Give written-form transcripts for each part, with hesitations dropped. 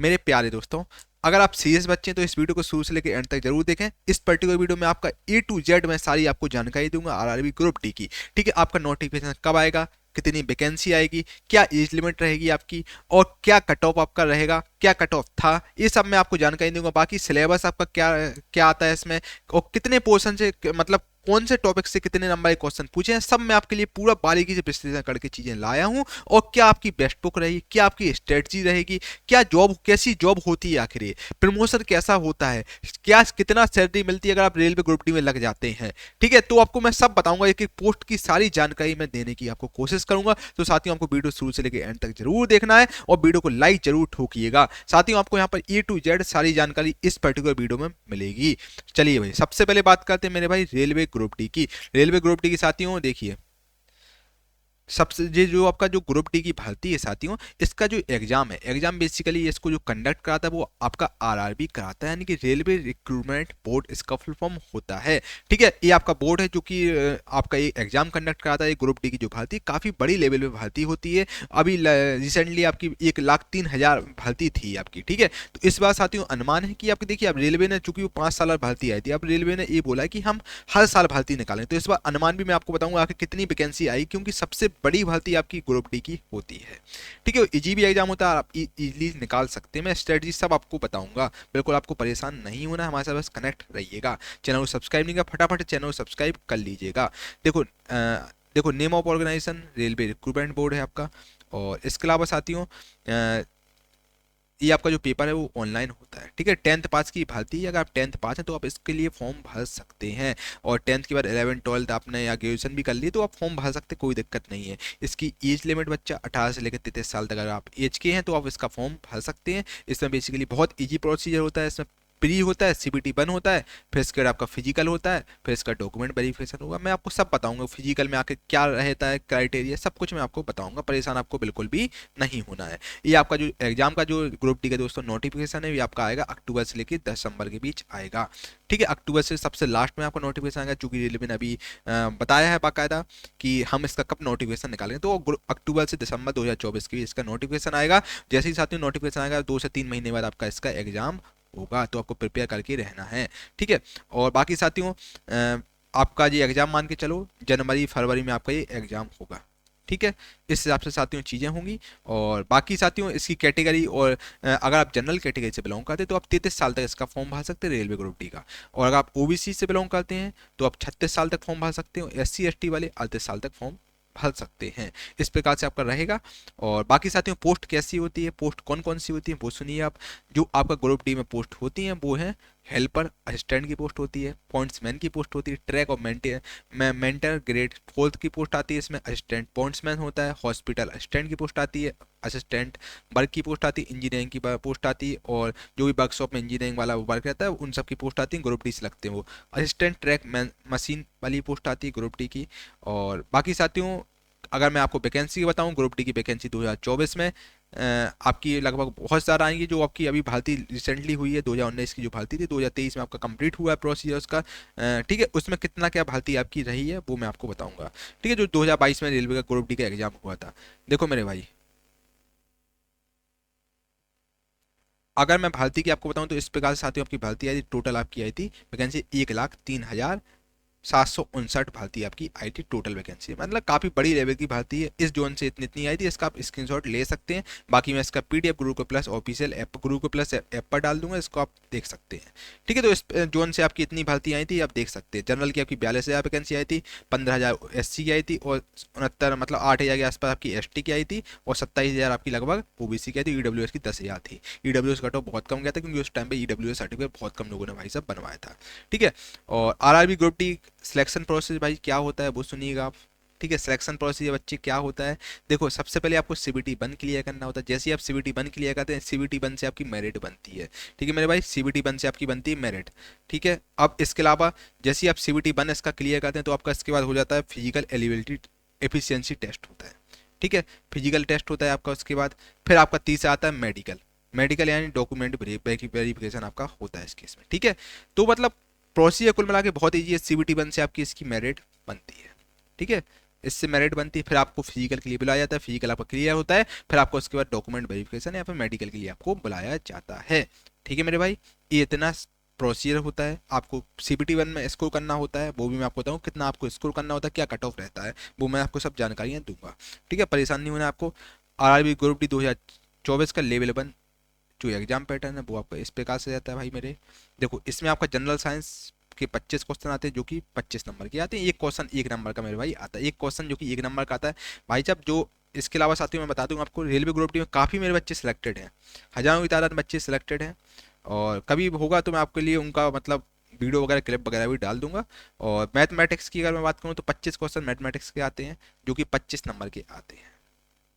मेरे प्यारे दोस्तों, अगर आप सीरियस बच्चे हैं तो इस वीडियो को शुरू से लेकर एंड तक जरूर देखें। इस पर्टिकुलर वीडियो में आपका ए टू जेड मैं सारी आपको जानकारी दूंगा आरआरबी ग्रुप डी की। ठीक है, आपका नोटिफिकेशन कब आएगा, कितनी वैकेंसी आएगी, क्या एज लिमिट रहेगी आपकी, और क्या कट ऑफ आपका रहेगा, क्या कट ऑफ था, ये सब मैं आपको जानकारी दूंगा। बाकी सिलेबस आपका क्या क्या आता है इसमें, और कितने पोर्शन से मतलब कौन से टॉपिक से कितने नंबर के क्वेश्चन पूछे हैं, सब मैं आपके लिए पूरा बारीकी से विश्लेषण करके चीजें लाया हूं। और क्या आपकी बेस्ट बुक रहेगी, क्या आपकी स्ट्रेटजी रहेगी, क्या जॉब, कैसी जॉब होती है आखिर, ये प्रमोशन कैसा होता है, क्या कितना सैलरी मिलती है अगर आप रेलवे ग्रुप डी में लग जाते हैं। ठीक है, तो आपको मैं सब बताऊंगा, एक एक पोस्ट की सारी जानकारी मैं देने की आपको कोशिश करूंगा। तो साथियों, आपको वीडियो शुरू से लेकर एंड तक जरूर देखना है और वीडियो को लाइक जरूर ठोकिएगा। साथियों, आपको यहाँ पर ए टू जेड सारी जानकारी इस पर्टिकुलर वीडियो में मिलेगी। चलिए भाई, सबसे पहले बात करते हैं मेरे भाई रेलवे ग्रुप डी की। रेलवे ग्रुप डी की साथियों देखिए, सबसे ये जो आपका जो ग्रुप डी की भर्ती है साथियों, इसका जो एग्जाम है, एग्जाम बेसिकली इसको जो कंडक्ट कराता है वो आपका आरआरबी कराता है, यानी कि रेलवे रिक्रूटमेंट बोर्ड इसका फुल फॉर्म होता है। ठीक है, ये आपका बोर्ड है जो कि आपका ये एग्जाम कंडक्ट कराता है। ग्रुप डी की जो भर्ती काफी बड़ी लेवल पे भर्ती होती है। अभी रिसेंटली आपकी 1,03,000 भर्ती थी आपकी। ठीक है, तो इस बार साथियों अनुमान है कि आपकी देखिए, अब रेलवे ने चूंकि वो 5 साल भर्ती आई थी, अब रेलवे ने ये बोला है कि हम हर साल भर्ती निकालें। तो इस बार अनुमान भी मैं आपको बताऊंगा आखिर कितनी वैकेंसी आई, क्योंकि सबसे बड़ी भर्ती आपकी ग्रुप डी की होती है। ठीक है, इजी भी एग्जाम होता है, आप इजीली निकाल सकते हैं। मैं स्ट्रेटजी सब आपको बताऊंगा, बिल्कुल आपको परेशान नहीं होना, हमारे साथ बस कनेक्ट रहिएगा। चैनल को सब्सक्राइब नहीं किया, फटाफट चैनल को सब्सक्राइब कर लीजिएगा। देखो देखो, name of organisation railway recruitment board है आपका। और इसके अलावा साथियों, ये आपका जो पेपर है वो ऑनलाइन होता है। ठीक है, 10th पास की भर्ती है, अगर आप 10th पास हैं तो आप इसके लिए फॉर्म भर सकते हैं। और 10th के बाद 11 12 आपने या ग्रेजुएशन भी कर लिए तो आप फॉर्म भर सकते हैं, कोई दिक्कत नहीं है। इसकी एज लिमिट बच्चा 18 से लेकर 33 साल तक अगर आप एज के हैं तो आप इसका फॉर्म भर सकते हैं। इसमें बेसिकली बहुत ईजी प्रोसीजर होता है। इसमें प्री होता है, सीबीटी 1 होता है, फिर इसके बाद आपका फिजिकल होता है, फिर इसका डॉक्यूमेंट वेरिफिकेशन होगा। मैं आपको सब बताऊंगा, फिजिकल में आके क्या रहता है, क्राइटेरिया सब कुछ मैं आपको बताऊंगा। परेशान आपको बिल्कुल भी नहीं होना है। ये आपका जो एग्जाम का जो ग्रुप डी का दोस्तों नोटिफिकेशन है, ये आपका आएगा अक्टूबर से लेकर दिसंबर के बीच आएगा। ठीक है, अक्टूबर से सबसे लास्ट में आपका नोटिफिकेशन आएगा, चूंकि रेलवे ने अभी बताया है बाकायदा कि हम इसका कब नोटिफिकेशन निकालेंगे। तो अक्टूबर से दिसंबर 2024 के बीच इसका नोटिफिकेशन आएगा। जैसे ही साथियों नोटिफिकेशन आएगा, 2 से 3 महीने बाद आपका इसका एग्जाम होगा, तो आपको प्रिपेयर करके रहना है। ठीक है, और बाकी साथियों, आपका ये एग्जाम मान के चलो जनवरी फरवरी में आपका ये एग्जाम होगा। ठीक है, इस हिसाब से साथियों चीज़ें होंगी। और बाकी साथियों, इसकी कैटेगरी, और अगर आप जनरल कैटेगरी से बिलोंग करते हैं तो आप 33 साल तक इसका फॉर्म भर सकते हैं रेलवे ग्रुप डी का। और अगर आप ओबीसी से बिलोंग करते हैं तो आप 36 साल तक फॉर्म भर सकते हो। एससी एसटी वाले 38 साल तक फॉर्म भर सकते हैं। इस प्रकार से आपका रहेगा। और बाकी साथियों, पोस्ट कैसी होती है, पोस्ट कौन कौन सी होती है वो सुनिए आप। जो आपका ग्रुप डी में पोस्ट होती हैं वो है हेल्पर असिस्टेंट की पोस्ट होती है, पॉइंट्समैन की पोस्ट होती है, ट्रैक और मेंटर ग्रेड 4th की पोस्ट आती है, इसमें असिस्टेंट पॉइंट्समैन होता है, हॉस्पिटल असिस्टेंट की पोस्ट आती है, असिस्टेंट वर्क की पोस्ट आती है, इंजीनियरिंग की पोस्ट आती है, और जो भी वर्कशॉप में इंजीनियरिंग वाला वर्क रहता है उन सब की पोस्ट आती है, ग्रुप डी से लगते हैं वो। असिस्टेंट ट्रैक मशीन वाली पोस्ट आती है ग्रुप डी की। और बाकी साथियों, अगर मैं आपको वैकेंसी बताऊं, ग्रुप डी की वैकेंसी 2024 में आपकी लगभग बहुत सारा आएंगी। जो आपकी अभी भर्ती रिसेंटली हुई है 2019 की जो भर्ती थी, 2023 में आपका कंप्लीट हुआ है प्रोसीजर उसका। ठीक है, उसमें कितना क्या भर्ती आपकी रही है वो मैं आपको बताऊंगा। ठीक है, जो 2022 में रेलवे का ग्रुप डी का एग्जाम हुआ था। देखो मेरे भाई, अगर मैं भर्ती की आपको बताऊं तो इस प्रकार से साथियों आपकी भर्ती आई थी, टोटल आपकी आई थी वैकेंसी 1,03,759 भर्ती आपकी आई थी टोटल वैकेंसी। मतलब काफी बड़ी लेवल की भर्ती है। इस जोन से इतनी इतनी आई थी, इसका आप स्क्रीनशॉट ले सकते हैं। बाकी मैं इसका पीडीएफ गुरु प्लस ऑफिशियल ऐप, गुरु प्लस ऐप पर डाल दूंगा, इसको आप देख सकते हैं। ठीक है, तो इस जोन से आपकी इतनी भर्ती आई थी, आप देख सकते हैं। जनरल की आपकी 42,000 वैकेंसी आई थी, 15,000 एससी की आई थी, और 69 मतलब 8,000 के आसपास आपकी एसटी की आई थी, और 27,000 आपकी लगभग ओबीसी की आई थी। ईडब्ल्यूएस की 10,000 थी। ईडब्ल्यूएस कट ऑफ बहुत कम गया था, क्योंकि उस टाइम पे ईडब्ल्यूएस सर्टिफिकेट बहुत कम लोगों ने भाई साहब बनवाया था। ठीक है, और RRB group D selection process भाई क्या होता है वो सुनिएगा आप। ठीक है, सिलेक्शन प्रोसीजर बच्चे क्या होता है, देखो सबसे पहले आपको सीबीटी 1 क्लियर करना होता है। जैसे ही आप सीबीटी 1 क्लियर करते हैं, सीबीटी 1 से आपकी मेरिट बनती है। ठीक है मेरे भाई, सीबीटी 1 से आपकी बनती है मेरिट। ठीक है, अब इसके अलावा जैसे ही आप सीबीटी 1 इसका क्लियर करते हैं तो आपका इसके बाद हो जाता है फिजिकल एलिजिबिलिटी एफिशिएंसी टेस्ट होता है। ठीक है, फिजिकल टेस्ट होता है आपका। उसके बाद फिर आपका तीसरा आता है मेडिकल। मेडिकल यानी डॉक्यूमेंट वेरिफिकेशन आपका होता है इस केस में। ठीक है, तो मतलब प्रोसीजर कुल मिला के बहुत ईजी है। सीबीटी 1 से आपकी इसकी मेरिट बनती है। ठीक है, इससे मेरिट बनती है, फिर आपको फिजिकल के लिए बुलाया जाता है, फिजिकल आपका क्लियर होता है, फिर आपको उसके बाद डॉक्यूमेंट वेरिफिकेशन या फिर मेडिकल के लिए आपको बुलाया जाता है। ठीक है मेरे भाई, ये इतना प्रोसीजर होता है। आपको CBT 1 में स्कोर करना होता है, वो भी मैं आपको बताऊँ कितना आपको स्कोर करना होता है, क्या कट ऑफ रहता है, वो मैं आपको सब जानकारियाँ दूंगा। ठीक है, परेशान नहीं होना आपको। RRB ग्रुप डी 2024 का लेवल 1 जो एग्जाम पैटर्न है वो आपका इस प्रकार से रहता है भाई मेरे। देखो, इसमें आपका जनरल साइंस के 25 क्वेश्चन आते हैं जो कि 25 नंबर के आते हैं। एक क्वेश्चन 1 नंबर का मेरे भाई आता है, एक क्वेश्चन जो कि 1 नंबर का आता है भाई साहब। जो इसके अलावा साथियों मैं बता दूंगा आपको, रेलवे ग्रुप डी में काफ़ी मेरे बच्चे सिलेक्टेड हैं, हजारों की तादाद में बच्चे सिलेक्टेड हैं। और कभी होगा तो मैं आपके लिए उनका मतलब वीडियो वगैरह क्लिप वगैरह भी डाल दूंगा। और मैथमेटिक्स की अगर मैं बात करूँ तो 25 क्वेश्चन मैथमेटिक्स के आते हैं जो कि 25 नंबर के आते हैं।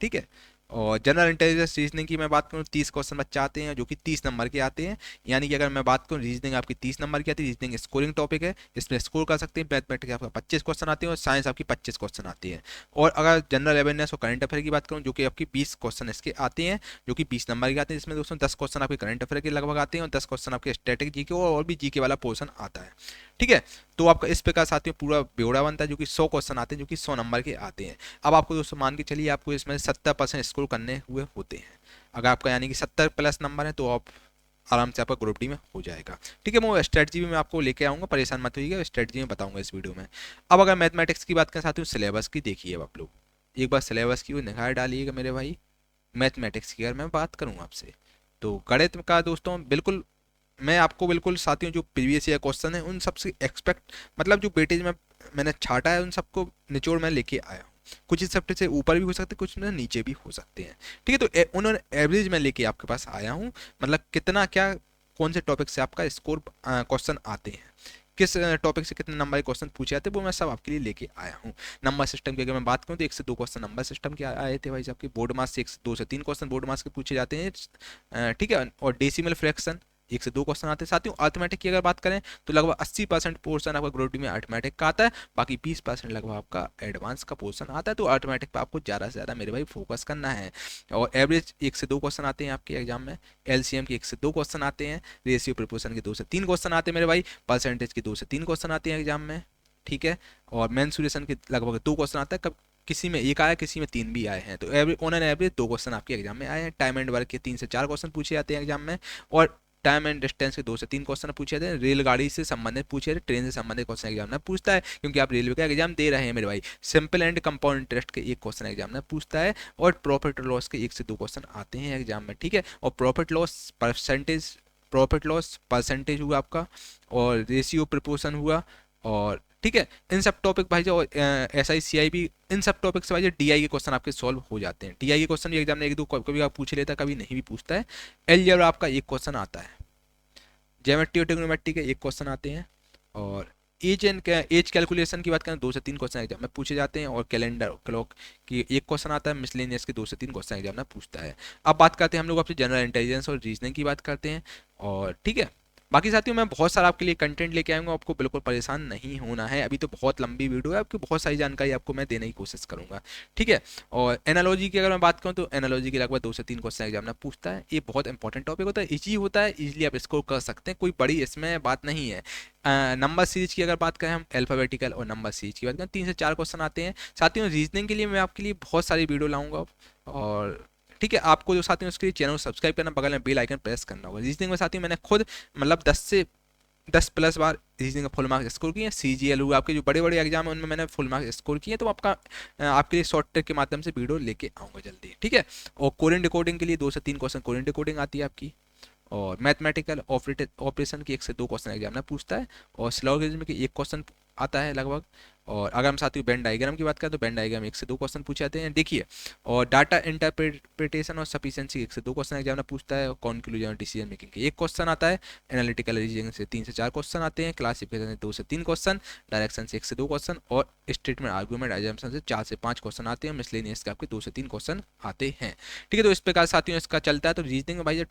ठीक है, और जनरल इंटेलिजेंस रीजनिंग की मैं बात करूँ 30 क्वेश्चन बच्चे आते हैं जो कि 30 नंबर के आते हैं। यानी कि अगर मैं बात करूँ रीजनिंग आपकी 30 नंबर की आती है, रीजनिंग स्कोरिंग टॉपिक है, इसमें स्कोर कर सकते हैं। मैथमेटिक्स आपका 25 क्वेश्चन आते हैं और साइंस आपकी 25 क्वेश्चन आती है। और अगर जनरल अवेयरनेस और करंट अफेयर की बात करूँ जो कि आपकी 20 क्वेश्चन इसके आते हैं जो कि 20 नंबर के आते हैं, जिसमें दोस्तों 10 क्वेश्चन आपके करंट अफेयर के लगभग आते हैं और 10 क्वेश्चन आपके स्टैटिक जीके और भी जीके वाला पोर्शन आता है। ठीक है, तो आपका इस प्रकार साथियों पूरा ब्यौरा बनता है जो कि 100 क्वेश्चन आते हैं जो कि 100 नंबर के आते हैं। अब आपको दोस्तों मान के चलिए आपको इसमें 70% स्कोर करने हुए होते हैं। अगर आपका यानी कि 70 प्लस नंबर है तो आप आराम से आपका ग्रुप डी में हो जाएगा। ठीक है, मैं स्ट्रेटजी भी मैं आपको लेके आऊँगा, परेशान मत होइएगा, स्ट्रेटजी में बताऊँगा इस वीडियो में। अब अगर मैथमेटिक्स की बात करें साथियों, सिलेबस की देखिए अब आप लोग एक बार सिलेबस की निगाह डालिएगा मेरे भाई। मैथमेटिक्स की अगर मैं बात करूँ आपसे तो गणित का दोस्तों बिल्कुल मैं आपको बिल्कुल साथियों जो प्रीवियस ईयर क्वेश्चन है उन सबसे एक्सपेक्ट मतलब जो वेटेज में मैंने छाटा है उन सबको निचोड़ मैं लेके आया हूँ। कुछ इस सब्जेक्ट से ऊपर भी हो सकते हैं, कुछ में नीचे भी हो सकते हैं। ठीक है, तो उन्होंने एवरेज में लेके आपके पास आया हूँ, मतलब कितना क्या कौन से टॉपिक से आपका स्कोर क्वेश्चन आते हैं, किस टॉपिक से कितने नंबर के क्वेश्चन पूछे जाते हैं, वो मैं सब आपके लिए लेके आया हूँ। नंबर सिस्टम की अगर मैं बात करूँ तो 1 से 2 क्वेश्चन नंबर सिस्टम के आए थे भाई साहब के। बोर्ड मार्क्स से 1 से 2 से 3 क्वेश्चन बोर्ड मार्क्स के पूछे जाते हैं। ठीक है, और डेसिमल फ्रैक्शन 1 से 2 क्वेश्चन आते हैं। साथियों अर्थमेटिक की अगर बात करें तो लगभग 80% पोर्शन आपका ग्रुप डी में अर्थमेटिक का आता है, बाकी 20% लगभग आपका एडवांस का पोर्शन आता है। तो अर्थमेटिक पे आपको ज़्यादा से ज़्यादा मेरे भाई फोकस करना है। और एवरेज 1 से 2 क्वेश्चन आते हैं आपके एग्जाम में, LCM के 1 से 2 क्वेश्चन आते हैं, रेशियो प्रोपोर्शन के 2 से 3 क्वेश्चन आते हैं मेरे भाई, परसेंटेज के 2 से 3 क्वेश्चन आते हैं एग्जाम में। ठीक है, और मेंसुरेशन के लगभग 2 क्वेश्चन आता है, कब किसी में एक आया किसी में 3 भी आए हैं। तो average on an average 2 question आपके एग्जाम में आए हैं। टाइम एंड वर्क के 3 से 4 क्वेश्चन पूछे जाते हैं एग्जाम में, और टाइम एंड डिस्टेंस के 2 से 3 क्वेश्चन पूछे जाते हैं। रेलगाड़ी से संबंधित पूछे जाते हैं, ट्रेन से संबंधित क्वेश्चन एग्जाम में पूछता है क्योंकि आप रेलवे का एग्जाम दे रहे हैं मेरे भाई। सिंपल एंड कंपाउंड इंटरेस्ट के 1 क्वेश्चन एग्जाम में पूछता है, और प्रॉफिट और लॉस के 1 से 2 क्वेश्चन आते हैं एग्जाम में। ठीक है, और प्रॉफिट लॉस परसेंटेज हुआ आपका, और रेशियो प्रोपोर्शन हुआ, और ठीक है इन सब टॉपिक भाई जो SI CI भी इन सब टॉपिक से भाई DI के क्वेश्चन आपके सॉल्व हो जाते हैं। DI के क्वेश्चन भी एग्जाम में 1 2 कभी आप पूछ लेता है, कभी नहीं भी पूछता है। अलजेब्रा आपका 1 क्वेश्चन आता है, ज्योमेट्री और ट्रिग्नोमेट्री के 1 क्वेश्चन आते हैं, और एज कैलकुलेशन की बात करें 2 से 3 क्वेश्चन एग्जाम में पूछे जाते हैं, और कैलेंडर क्लॉक की 1 क्वेश्चन आता है, मिसलेनियस के 2 से 3 क्वेश्चन एग्जाम में पूछता है। अब बात करते हैं हम लोग आपसे जनरल इंटेलिजेंस और रीजनिंग की बात करते हैं। और ठीक है, बाकी साथियों मैं बहुत सारा आपके लिए कंटेंट लेके आऊँगा, आपको बिल्कुल परेशान नहीं होना है। अभी तो बहुत लंबी वीडियो है, आपकी बहुत सारी जानकारी आपको मैं देने की कोशिश करूँगा। ठीक है, और एनालॉजी की अगर मैं बात करूँ तो एनालॉजी के लगभग 2 से 3 क्वेश्चन एग्जाम में पूछता है। ये बहुत इंपॉर्टेंट टॉपिक होता है, इजी होता है, इजीली आप स्कोर कर सकते हैं, कोई बड़ी इसमें बात नहीं है। नंबर सीरीज की अगर बात करें हम, अल्फाबेटिकल और नंबर सीरीज की बात करें 3 से 4 क्वेश्चन आते हैं। साथियों रीजनिंग के लिए मैं आपके लिए बहुत सारी वीडियो लाऊंगा, और ठीक है आपको जो साथियों उसके लिए चैनल सब्सक्राइब करना, बगल में बेल आइकन प्रेस करना होगा। रीजनिंग में साथियों मैंने खुद मतलब 10 प्लस बार रीजनिंग का फुल मार्क्स स्कोर किए हैं। CGL हुआ आपके जो बड़े बड़े एग्जाम है उनमें मैंने फुल मार्क्स स्कोर किए हैं। तो आपके लिए शॉर्ट ट्रिक के माध्यम से वीडियो लेके आऊँगा जल्दी। ठीक है, और कोरियन डिकोडिंग के लिए 2 से 3 क्वेश्चन कोरियन डिकोडिंग आती है आपकी, और मैथमेटिकल ऑपरेशन के 1 से 2 क्वेश्चन एग्जाम में पूछता है, और सिलोगिज्म के 1 क्वेश्चन आता है लगभग। और अगर हम साथियों बेन डायग्राम की बात करें तो बेन डायग्राम 1 से 2 क्वेश्चन पूछे जाते हैं। देखिए, और डाटा इंटरप्रिटेशन और सफिशिएंसी 1 से 2 क्वेश्चन एग्जाम में पूछता है, और कॉन्क्लूजन और डिसीजन मेकिंग के 1 क्वेश्चन आता है। एनालिटिकल रीजनिंग से 3 से 4 क्वेश्चन आते हैं। क्लासिफिकेशन से 2 से 3 क्वेश्चन, डायरेक्शन से 1 से 2 क्वेश्चन, और स्टेटमेंट आर्गूमेंट एजम्पशन से 4 से 5 क्वेश्चन आते हैं। मिसलेनियस के आपके 2 से 3 क्वेश्चन आते हैं। ठीक है, तो इस प्रकार साथियों इसका चलता है। तो रीजनिंग में भाई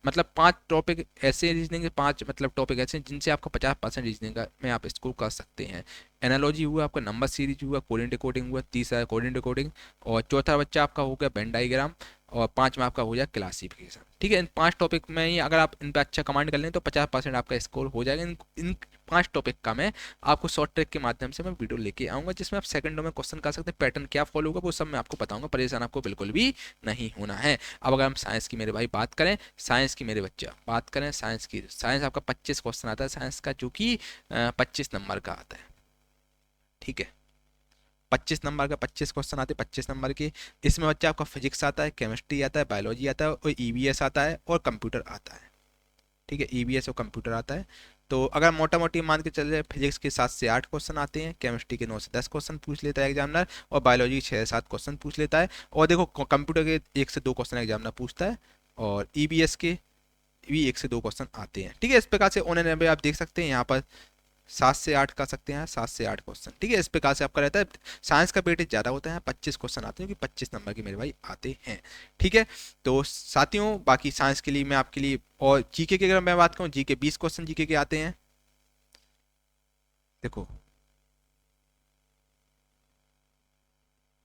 मतलब 5 टॉपिक ऐसे रीजनिंग के 5 मतलब टॉपिक ऐसे हैं जिनसे आपका 50% रीजनिंग का में आप स्कोर कर सकते हैं। एनालॉजी हुआ आपका, नंबर सीरीज हुआ, कोरियन डिकोडिंग हुआ, तीसरा कोरियन डिकोडिंग, और चौथा बच्चा आपका हो गया वेन डायग्राम, और 5 में आपका हो जाए क्लासिफिकेशन। ठीक है, इन 5 टॉपिक में ही अगर आप इन पे अच्छा कमांड कर लें तो 50% आपका स्कोर हो जाएगा। इन 5 टॉपिक का मैं आपको शॉर्ट ट्रिक के माध्यम से मैं वीडियो लेके आऊँगा, जिसमें आप सेकंडों में क्वेश्चन कर सकते हैं। पैटर्न क्या फॉलो होगा वो सब मैं आपको बताऊँगा, परेशान आपको बिल्कुल भी नहीं होना है। अब अगर हम साइंस की मेरे भाई बात करें, साइंस की मेरे बच्चा बात करें साइंस की, साइंस आपका 25 क्वेश्चन आता है साइंस का, जो कि 25 नंबर का आता है। ठीक है, 25 नंबर का 25 क्वेश्चन आते हैं 25 नंबर के। इसमें बच्चा आपका फिजिक्स आता है, केमिस्ट्री आता है, बायोलॉजी आता है और ईवीएस आता है और कंप्यूटर आता है। ठीक है, ईवीएस और कंप्यूटर आता है। तो अगर मोटा मोटी मान के चल रहे, फिजिक्स के 7 से 8 क्वेश्चन आते हैं, केमिस्ट्री के 9 से 10 क्वेश्चन पूछ लेता है एग्जामिनर, और बायोलॉजी 6 से 7 क्वेश्चन पूछ लेता है। और देखो कंप्यूटर के 1 से 2 क्वेश्चन एग्जामिनर पूछता है, और ईवीएस के भी 1 से 2 क्वेश्चन आते हैं। ठीक है, इस प्रकार से ऑन एन एवरेज आप देख सकते हैं यहाँ पर 7 से 8 कर सकते हैं, 7 से 8 क्वेश्चन। ठीक है, इस प्रकार से आपका रहता है। साइंस का वेटेज ज़्यादा होता है, 25 क्वेश्चन आते हैं, क्योंकि 25 नंबर के मेरे भाई आते हैं। ठीक है, तो साथियों बाकी साइंस के लिए मैं आपके लिए, और जीके की अगर मैं बात करूँ, जीके 20 क्वेश्चन जीके के आते हैं। देखो,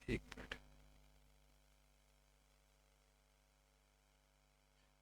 एक मिनट,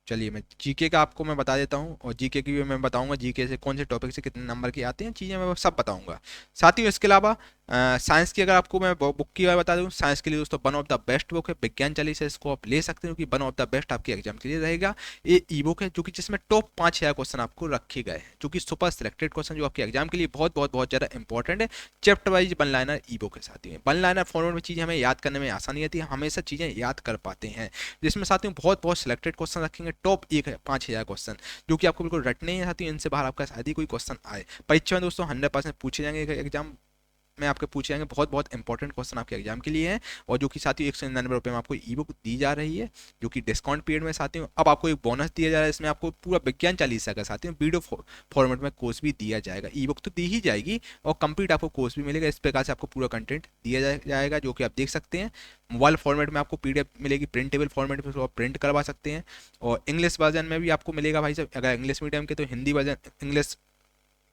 चलिए मैं जीके का आपको मैं बता देता हूँ, और जीके की भी मैं बताऊंगा, जीके से कौन से टॉपिक से कितने नंबर के आते हैं चीज़ें मैं वो सब बताऊंगा। साथियों इसके अलावा साइंस की अगर आपको मैं बुक की बात बता दूं, साइंस के लिए दोस्तों one of the best book है विज्ञान चालीसा, इसको आप ले सकते हो, क्योंकि वन ऑफ द बेस्ट आपके एग्जाम के लिए रहेगा। ये ई बुक है जो कि जिसमें टॉप 5,000 क्वेश्चन आपको रखे गए हैं, जो कि सुपर सिलेक्टेड क्वेश्चन जो आपके एग्जाम के लिए बहुत बहुत बहुत ज़्यादा इंपॉर्टेंट है। चैप्टर वाइज वन लाइनर ई बुक है साथियों, वन लाइनर फॉर्मेट में चीज़ें हमें याद करने में आसानी आती है, हमेशा चीज़ें याद कर पाते हैं। जिसमें साथियों बहुत बहुत सिलेक्टेड क्वेश्चन रखेंगे, टॉप 5,000 क्वेश्चन, जो कि आपको बिल्कुल रटने ही साथियों, इनसे बाहर आपका शायद ही कोई क्वेश्चन आए। परीक्षा में दोस्तों 100% पूछे जाएंगे, एग्जाम में आपके पूछे जाएंगे, बहुत बहुत इंपॉर्टेंट क्वेश्चन आपके एग्जाम के लिए हैं। और जो कि साथियों 199 रुपये में आपको ई बुक दी जा रही है, जो कि डिस्काउंट पीरियड में साथियों। अब आपको एक बोनस दिया जा रहा है, इसमें आपको पूरा विज्ञान चालीसा का साथियों वीडियो फॉर्मेट में कोर्स भी दिया जाएगा। ई बुक तो दी ही जाएगी, और कंप्लीट आपको कोर्स भी मिलेगा। इस प्रकार से आपको पूरा कंटेंट दिया जाएगा, जो कि आप देख सकते हैं। मोबाइल फॉर्मेट में आपको पीडीएफ मिलेगी, प्रिंटेबल फॉर्मेट में आप प्रिंट करवा सकते हैं। और इंग्लिश वर्जन में भी आपको मिलेगा भाई साहब, अगर इंग्लिश मीडियम के तो हिंदी वर्जन, इंग्लिश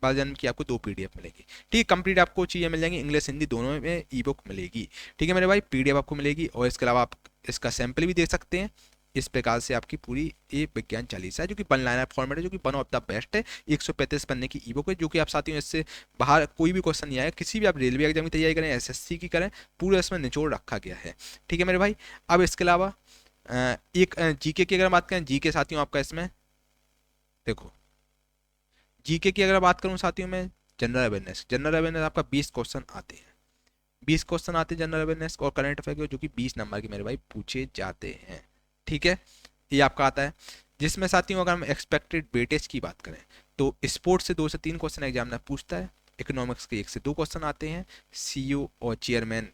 वर्जन की आपको 2 पीडीएफ मिलेगी। ठीक है, कंप्लीट आपको चीज़ें मिल जाएंगी, इंग्लिश हिंदी दोनों में ई बुक मिलेगी। ठीक है मेरे भाई, पीडीएफ आपको मिलेगी, और इसके अलावा आप इसका सैंपल भी देख सकते हैं। इस प्रकार से आपकी पूरी ये विज्ञान चालीसा है, जो कि वन लाइनर फॉर्मेट है, जो कि वन ऑफ द बेस्ट है। 135 पन्ने की ई बुक है, जो कि आप साथियों इससे बाहर कोई भी क्वेश्चन नहीं आएगा, किसी भी आप रेलवे एग्जाम की तैयारी करें, एसएससी की करें, पूरा इसमें निचोड़ रखा गया है। ठीक है मेरे भाई, अब इसके अलावा एक जीके की अगर बात करें, जीके साथियों आपका इसमें देखो, जीके की अगर बात करूं साथियों में, जनरल अवेयरनेस, जनरल अवेयरनेस आपका 20 क्वेश्चन आते हैं, 20 क्वेश्चन आते हैं जनरल अवेयरनेस और करंट अफेयर के, जो कि 20 नंबर के मेरे भाई पूछे जाते हैं। ठीक है, ये आपका आता है। जिसमें साथियों अगर हम एक्सपेक्टेड वेटेज की बात करें, तो स्पोर्ट्स से 2 से 3 क्वेश्चन एग्जामिनर पूछता है, इकोनॉमिक्स के 1 से 2 क्वेश्चन आते हैं, सीईओ और चेयरमैन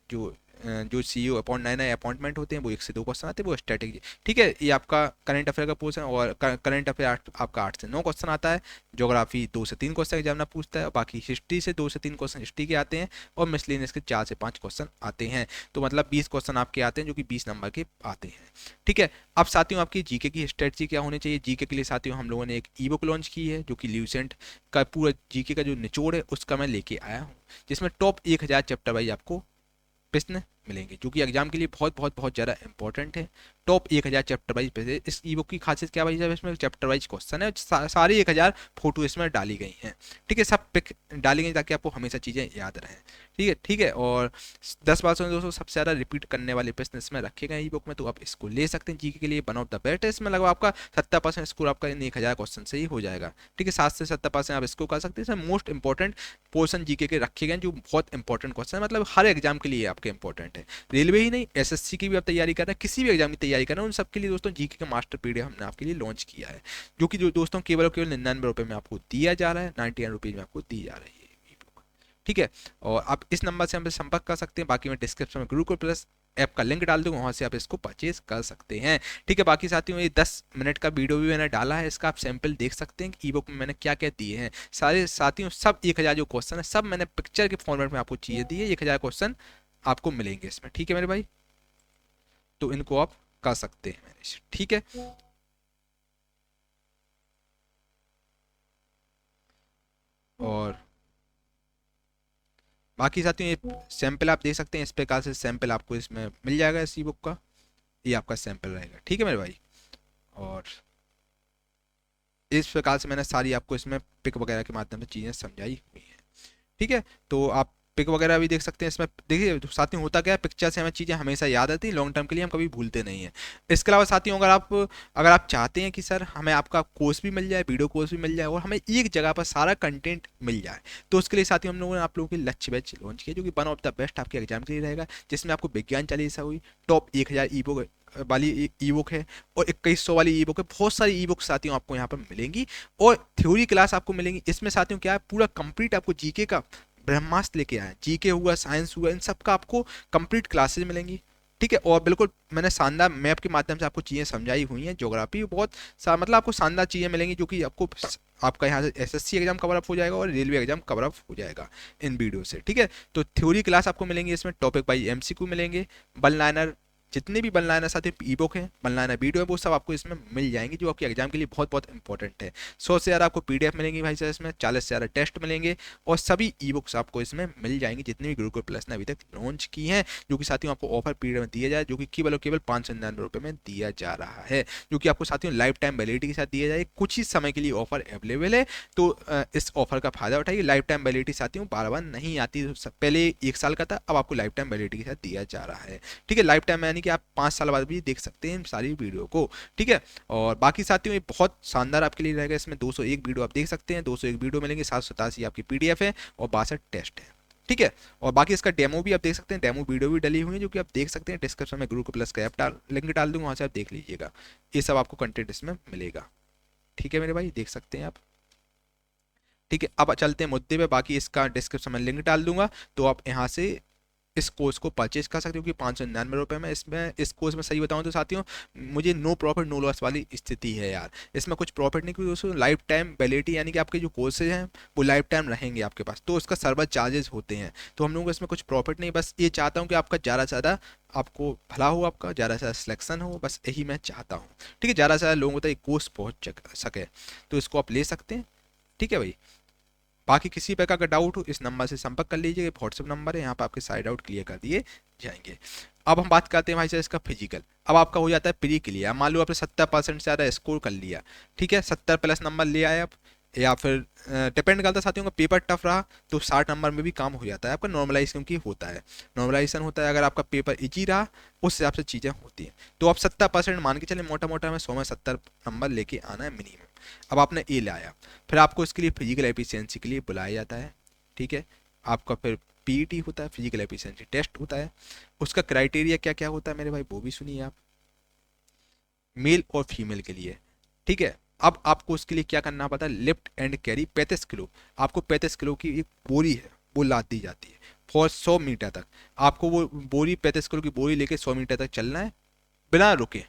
जो सीईओ अपॉइंट नए नए अपॉइंटमेंट होते हैं, वो 1 से 2 क्वेश्चन आते हैं, वो स्ट्रेटेजी। ठीक है, ये आपका करंट अफेयर का पोर्शन, और करंट अफेयर आपका 8 से 9 क्वेश्चन आता है। ज्योग्राफी 2 से 3 क्वेश्चन एग्जामिनर पूछता है, और बाकी हिस्ट्री से 2 से 3 क्वेश्चन हिस्ट्री के आते हैं, और मिसलेनियस के 4 से 5 क्वेश्चन आते हैं। तो मतलब 20 क्वेश्चन आपके आते हैं, जो कि 20 नंबर के आते हैं। ठीक है, अब साथियों आपकी जीके की स्ट्रेटजी क्या होनी चाहिए, जीके के लिए साथियों हम लोगों ने एक ई बुक लॉन्च की है, जो कि ल्यूसेंट का पूरा जीके का जो निचोड़ है उसका मैं लेके आया हूँ, जिसमें टॉप 1000 चैप्टर वाइज आपको प्रश्न मिलेंगे, जो कि एग्जाम के लिए बहुत बहुत बहुत ज़्यादा इंपॉर्टेंट है। टॉप 1000 चैप्टर वाइज प्रश्न। इस ई बुक की खासियत क्या भाई साहब, इसमें चैप्टर वाइज क्वेश्चन है, सारे 1000 फोटो इसमें डाली गई हैं। ठीक है, सब पिक डाली गई ताकि आपको हमेशा चीज़ें याद रहें। ठीक है, ठीक है, और 10 बार से दोस्तों सबसे ज़्यादा रिपीट करने वाले प्रश्न इसमें रखे गए ई बुक में, तो आप इसको ले सकते हैं जीके के लिए, वन ऑफ द बेस्ट है। इसमें लगभग आपका 70% स्कोर आपका इन 1000 क्वेश्चन से ही हो जाएगा। ठीक है, 7 से 70% आप इसको कर सकते हैं। इसमें मोस्ट इंपॉर्टेंट पोर्शन जीके के रखे गए, जो बहुत इंपॉर्टेंट क्वेश्चन है, मतलब हर एग्जाम के लिए आपके इंपॉर्टेंट है। रेलवे ही नहीं, एसएससी की भी आप तैयारी कर रहे हैं, किसी भी एग्जाम की तैयारी कर रहे हैं, उन सबके लिए दोस्तों जीके का मास्टर पीडीएफ हमने आपके लिए लॉन्च किया है, जो कि जो दोस्तों केवल और केवल 99 रुपये में आपको दिया जा रहा है, 99 रुपीज़ में आपको दी जा रही है। ठीक है, और आप इस नंबर से हमसे संपर्क कर सकते हैं, बाकी मैं डिस्क्रिप्शन में गुरुकुल प्लस ऐप का लिंक डाल दूंगा, वहाँ से आप इसको परचेज कर सकते हैं। ठीक है, बाकी साथियों ये 10 मिनट का वीडियो भी मैंने डाला है, इसका आप सैंपल देख सकते हैं कि ई बुक में मैंने क्या क्या दिए हैं। सारे साथियों सब 1000 जो क्वेश्चन है, सब मैंने पिक्चर के फॉर्मेट में आपको चीज़ें दी है, 1000 क्वेश्चन आपको मिलेंगे इसमें। ठीक है मेरे भाई, तो इनको आप कर सकते हैं मैनेज। ठीक है, और बाकी साथियों ये सैंपल आप देख सकते हैं, इस प्रकार से सैंपल आपको इसमें मिल जाएगा इस ई बुक का। ये आपका सैंपल रहेगा, ठीक है मेरे भाई। और इस प्रकार से मैंने सारी आपको इसमें पिक वगैरह के माध्यम से चीज़ें समझाई हुई हैं, ठीक है। तो आप पिक वगैरह भी देख सकते हैं इसमें। देखिए साथियों होता क्या है, पिक्चर से हमें चीज़ें हमेशा याद आती हैं, लॉन्ग टर्म के लिए हम कभी भूलते नहीं हैं। इसके अलावा साथियों अगर आप चाहते हैं कि सर हमें आपका कोर्स भी मिल जाए, वीडियो कोर्स भी मिल जाए और हमें एक जगह पर सारा कंटेंट मिल जाए, तो उसके लिए साथियों हम लोगों ने आप लोगों के लक्ष्य बैच लॉन्च किया, जो कि वन ऑफ द बेस्ट आपके एग्जाम के लिए रहेगा, जिसमें आपको विज्ञान चालीसा हुई, टॉप 1000 ई बुक वाली ई बुक है, और 2100 वाली ई बुक है। बहुत सारी ई बुक साथियों आपको यहाँ पर मिलेंगी, और थ्योरी क्लास आपको मिलेंगी। इसमें साथियों क्या है, पूरा कंप्लीट आपको जीके का ब्रह्मास्त्र लेके आए, जीके हुआ, साइंस हुआ, इन सब का आपको कंप्लीट क्लासेज मिलेंगी, ठीक है। और बिल्कुल मैंने शानदार मैप के माध्यम से आपको चीज़ें समझाई हुई हैं, ज्योग्राफी बहुत मतलब आपको शानदार चीज़ें मिलेंगी, जो कि आपको आपका यहाँ से एसएससी एग्जाम कवर अप हो जाएगा और रेलवे एग्जाम कवर अप हो जाएगा इन वीडियो से, ठीक है। तो थ्योरी क्लास आपको मिलेंगी, इसमें टॉपिक बाई एमसीक्यू मिलेंगे, वन लाइनर, जितने भी वन लाइनर साथ ई बुक है, वन लाइनर वीडियो है, वो सब आपको इसमें मिल जाएंगे, जो आपके एग्जाम के लिए बहुत बहुत इंपॉर्टेंट है। 100 से ज़्यादा आपको पीडीएफ मिलेंगी भाई साहब इसमें, 40 से ज़्यादा टेस्ट मिलेंगे, और सभी ई बुक्स आपको इसमें मिल जाएंगी, जितनी भी गुरुकुल प्लस ने अभी तक लॉन्च की हैं, जो कि साथियों आपको ऑफर पीरियड में दिया जाए, जो कि केवल और केवल 599 रुपये में दिया जा रहा है, जो कि आपको साथियों लाइफ टाइम वैलिडिटी के साथ दिया जाए। कुछ ही समय के लिए ऑफर अवेलेबल है, तो इस ऑफर का फायदा उठाइए। लाइफ टाइम वैलिडिटी साथियों बार बार नहीं आती, पहले 1 साल का था, अब आपको लाइफ टाइम वैलिडिटी के साथ दिया जा रहा है, ठीक है। लाइफ टाइम यानी कि आप 5 साल बाद भी देख सकते हैं सारी वीडियो को, ठीक है। और बाकी साथियों ये बहुत शानदार आपके लिए रहेगा, इसमें 201 वीडियो आप देख सकते हैं, 201 वीडियो मिलेंगे, 787 आपकी पीडीएफ है, और 62 टेस्ट है, ठीक है। और बाकी इसका डेमो भी आप देख सकते हैं, डेमो वीडियो भी डली हुई है, जो कि आप देख सकते हैं। डिस्क्रिप्शन में गुरुकुल प्लस का ऐप लिंक डाल दूंगा, वहाँ से आप देख लीजिएगा, ये सब आपको कंटेंट इसमें मिलेगा, ठीक है मेरे भाई, देख सकते हैं आप, ठीक है। अब चलते हैं मुद्दे पे, बाकी इसका डिस्क्रिप्शन में लिंक डाल दूंगा, तो आप यहाँ से इस कोर्स को परचेज कर सकते हो कि 599 रुपये में। इसमें इस कोर्स में सही बताऊं तो साथियों, मुझे नो प्रॉफिट नो लॉस वाली स्थिति है यार, इसमें कुछ प्रॉफिट नहीं, क्योंकि दोस्तों लाइफ टाइम वैलिडिटी, यानी कि आपके जो कोर्सेज हैं वो लाइफ टाइम रहेंगे आपके पास, तो उसका सर्वर चार्जेस होते हैं, तो हम लोगों को इसमें कुछ प्रॉफिट नहीं। बस ये चाहता हूँ कि आपका ज़्यादा से ज़्यादा आपको भला हो, आपका ज़्यादा से ज़्यादा सिलेक्शन हो, बस यही मैं चाहता हूँ, ठीक है। ज़्यादा से ज़्यादा लोगों तक एक कोर्स पहुँच सके, तो इसको आप ले सकते हैं, ठीक है भाई। बाकी किसी प्रकार का डाउट हो इस नंबर से संपर्क कर लीजिए, व्हाट्सएप नंबर है, यहाँ पर आपके सारे डाउट क्लियर कर दिए जाएंगे। अब हम बात करते हैं भाई साहब इसका फिजिकल। अब आपका हो जाता है प्री क्लियर, मान लो आपने 70% से ज़्यादा स्कोर कर लिया, ठीक है, 70+ नंबर ले आए आप, या फिर डिपेंड करता है साथियों का, पेपर टफ रहा तो 60 नंबर में भी काम हो जाता है आपका, नॉर्मलाइजेशन की होता है, नॉर्मलाइजेशन होता है। अगर आपका पेपर इजी रहा उस हिसाब से चीज़ें होती हैं, तो आप 70% मान के चले, मोटा मोटा हमें 100 में 70 नंबर लेके आना है मिनिमम। अब आपने ए लाया, फिर आपको इसके लिए फिजिकल एफिशिएंसी के लिए बुलाया जाता है, ठीक है। आपका फिर पीईटी होता है, फिजिकल एफिशिएंसी टेस्ट होता है। उसका क्राइटेरिया क्या क्या होता है मेरे भाई, वो भी सुनिए आप, मेल और फीमेल के लिए, ठीक है। अब आपको उसके लिए क्या करना पड़ता है, लिफ्ट एंड कैरी 35 किलो, आपको 35 किलो की एक बोरी है वो लाद दी जाती है फॉर 100 मीटर तक। आपको वो बोरी 35 किलो की बोरी लेके 100 मीटर तक चलना है, बिना रुके,